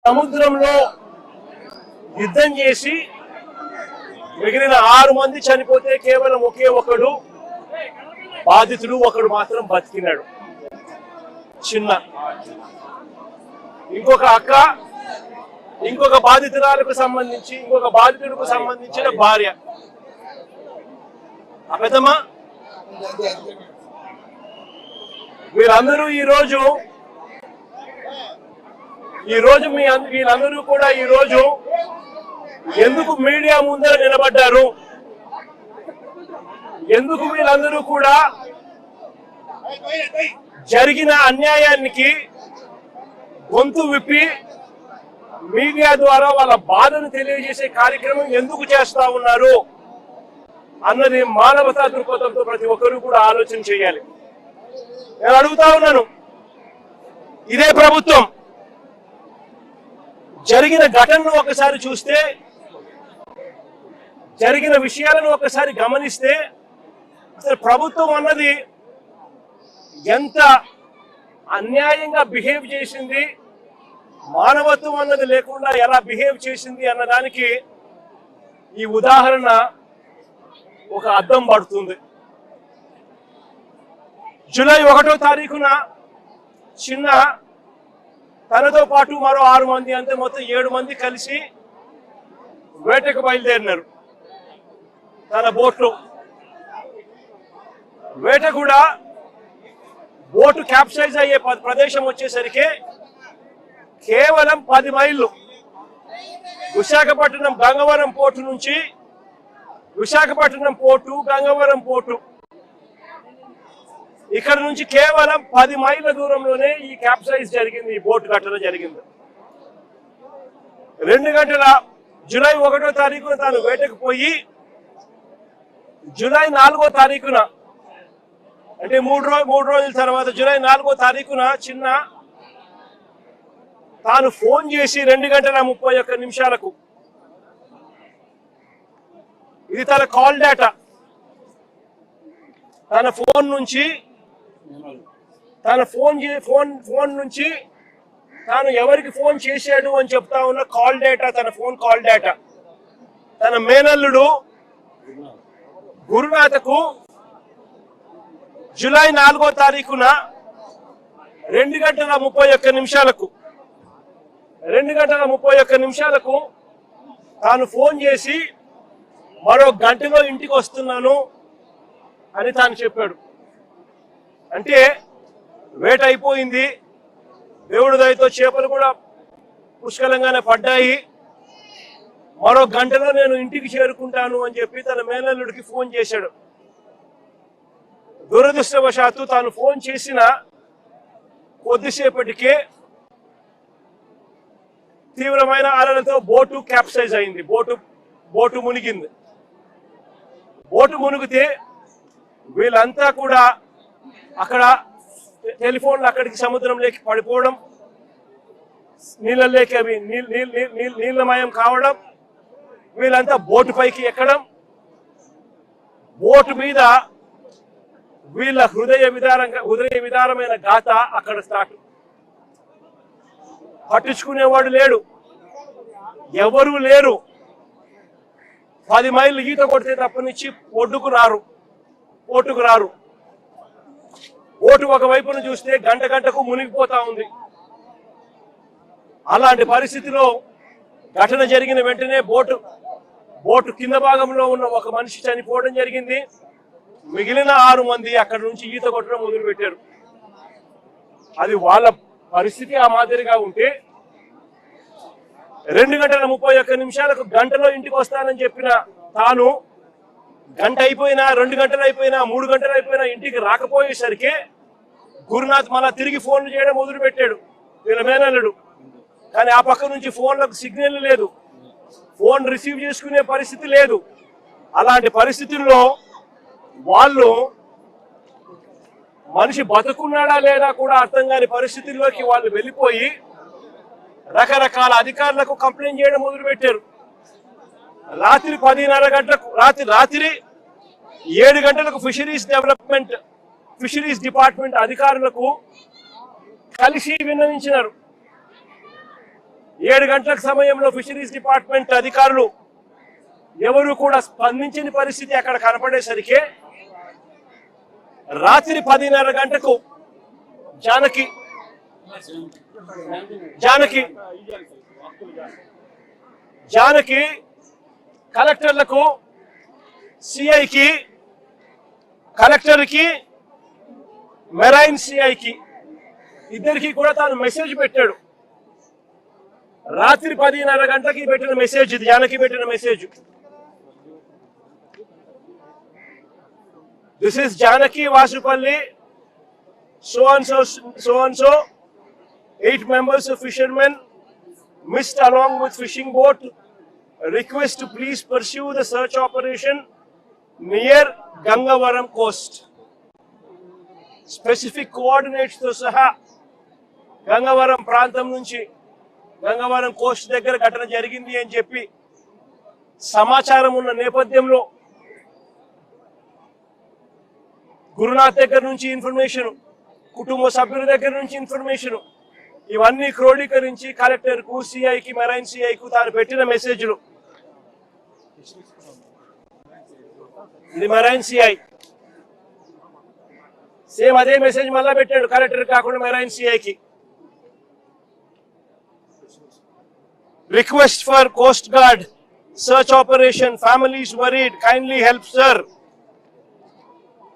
సముద్రంలో యుద్ధం చేసి మిగిలిన 6 మంది చనిపోతే కేవలం ఒకే ఒకడు బాధితుడు, ఒకడు మాత్రం బతికినాడు. చిన్న ఇంకొక అక్క, ఇంకొక బాధితురాలకు సంబంధించి ఇంకొక బాధితుడికి సంబంధించిన భార్య. ఆ పెద్దమ్మ వీళ్ళందరూ ఈరోజు వీళ్ళందరూ కూడా ఈరోజు ఎందుకు మీడియా ముందర నిలబడ్డారు, ఎందుకు వీళ్ళందరూ కూడా జరిగిన అన్యాయానికి గొంతు విప్పి మీడియా ద్వారా వాళ్ళ బాధను తెలియజేసే కార్యక్రమం ఎందుకు చేస్తా ఉన్నారు అన్నది మానవతా దృక్పథంతో ప్రతి ఒక్కరూ కూడా ఆలోచన చేయాలి. నేను అడుగుతా ఉన్నాను, ఇదే ప్రభుత్వం జరిగిన ఘటనను ఒకసారి చూస్తే, జరిగిన విషయాలను ఒకసారి గమనిస్తే అసలు ప్రభుత్వం అన్నది ఎంత అన్యాయంగా బిహేవ్ చేసింది, మానవత్వం అన్నది లేకుండా ఎలా బిహేవ్ చేసింది అన్నదానికి ఈ ఉదాహరణ ఒక అద్దం పడుతుంది. జూలై 1వ తారీఖున చిన్న తనతో పాటు మరో 6 మంది, అంటే మొత్తం 7 మంది కలిసి వేటకు బయలుదేరినారు. తన బోట్లో వేట కూడా బోటు క్యాప్సైజ్ అయ్యే ప్రదేశం వచ్చేసరికి కేవలం 10 మైళ్ళు విశాఖపట్నం గంగవరం పోర్టు నుంచి, విశాఖపట్నం పోర్టు గంగవరం పోర్టు ఇక్కడ నుంచి కేవలం 10 మైళ్ళ దూరంలోనే ఈ క్యాప్సైజ్ జరిగింది, ఈ బోటు ఘటన జరిగింది. 2 గంటల జూలై 1వ తారీఖున తాను వేటకు పోయి జూలై 4వ తారీఖున, అంటే 3 రోజుల తర్వాత జూలై 4వ తారీఖున చిన్న తాను ఫోన్ చేసి 2:31 ఇది తన కాల్ డేటా, తన ఫోన్ నుంచి తాను ఎవరికి ఫోన్ చేశాడు అని చెప్తా ఉన్న కాల్ డేటా, తన ఫోన్ కాల్ డేటా తన మేనల్లుడు గురునాథకు జూలై 4వ తారీఖున 2:31 తాను ఫోన్ చేసి మరో గంటలో ఇంటికి వస్తున్నాను అని తాను చెప్పాడు. అంటే వేట అయిపోయింది, దేవుడి దయతో చేపలు కూడా పుష్కలంగానే పడ్డాయి, మరో గంటలో నేను ఇంటికి చేరుకుంటాను అని చెప్పి తన మేనల్లుడికి ఫోన్ చేశాడు. దురదృష్టవశాత్తు తాను ఫోన్ చేసిన కొద్దిసేపటికే తీవ్రమైన అలలతో బోటు క్యాప్సైజ్ అయింది, బోటు మునిగింది. బోటు మునిగితే వీళ్ళంతా కూడా అక్కడ టెలిఫోన్లు అక్కడికి సముద్రంలోకి పడిపోవడం, నీళ్ళలోకి అవి నీళ్ళమయం కావడం, వీళ్ళంతా బోటు పైకి ఎక్కడం, బోటు మీద వీళ్ళ హృదయ విదారమైన గాథ అక్కడ స్టార్ట్. పట్టించుకునేవాడు లేడు, ఎవరూ లేరు. 10 మైళ్ళు ఈత కొడితే తప్పనిచ్చి పోటుకు రారు. బోటు ఒకవైపును చూస్తే గంటకు మునిగిపోతా ఉంది. అలాంటి పరిస్థితిలో ఘటన జరిగిన వెంటనే బోటు కింద భాగంలో ఉన్న ఒక మనిషి చనిపోవడం జరిగింది. మిగిలిన 6 మంది అక్కడి నుంచి ఈత కొట్టడం మొదలుపెట్టారు. అది వాళ్ళ పరిస్థితి ఆ మాదిరిగా ఉంటే 2:31 గంటలో ఇంటికి వస్తానని చెప్పిన తాను గంట అయిపోయినా, 2 గంటలు అయిపోయినా, 3 గంటలు అయిపోయినా ఇంటికి రాకపోయేసరికి గురునాథ్ మళ్ళా తిరిగి ఫోన్లు చేయడం మొదలుపెట్టాడు వీళ్ళ మేనల్లుడు. కానీ ఆ పక్క నుంచి ఫోన్లకు సిగ్నల్ లేదు, ఫోన్ రిసీవ్ చేసుకునే పరిస్థితి లేదు. అలాంటి పరిస్థితుల్లో వాళ్ళు మనిషి బతుకున్నాడా లేదా కూడా అర్థం కాని పరిస్థితుల్లోకి వాళ్ళు వెళ్ళిపోయి రకరకాల అధికారులకు కంప్లైంట్ చేయడం మొదలుపెట్టారు. రాత్రి 10:30 గంటలకు, రాత్రి 7 గంటలకు ఫిషరీస్ డిపార్ట్మెంట్ అధికారులకు కలిసి విన్నవించినారు. 7 గంటల సమయంలో ఫిషరీస్ డిపార్ట్మెంట్ అధికారులు ఎవరు కూడా స్పందించని పరిస్థితి అక్కడ కనపడేసరికి రాత్రి 10:30 గంటకు జానకి కలెక్టర్లకు, సిఐకి, కలెక్టర్కి, మెరైన్ సిఐకి ఇద్దరికి కూడా తాను మెసేజ్ పెట్టాడు. రాత్రి 10:30 గంటలకి పెట్టిన మెసేజ్ ఇది, జానకి పెట్టిన message. This is Janaki Vasupalli, so and so 8 members of fishermen missed along with fishing boat. Request to please pursue the search operation near Gangavaram coast. Specific coordinates తో సహా గంగవరం ప్రాంతం నుంచి గంగవరం కోస్ట్ దగ్గర ఘటన జరిగింది అని చెప్పి సమాచారం ఉన్న నేపథ్యంలో గురునాథ్ దగ్గర నుంచి ఇన్ఫర్మేషన్, కుటుంబ సభ్యుల దగ్గర నుంచి ఇన్ఫర్మేషన్, ఇవన్నీ క్రోడీకరించి కలెక్టర్కు, సిఐకి, మెరైన్ సిఐకు తాను పెట్టిన మెసేజ్లు. ఇది మెరైన్ సిఐ సేమ్ అదే మెసేజ్ మళ్ళా పెట్టాడు, కలెక్టర్ కాకుండా మెరైన్ సిఐకి. Request for coast guard search operation, families worried, kindly help sir.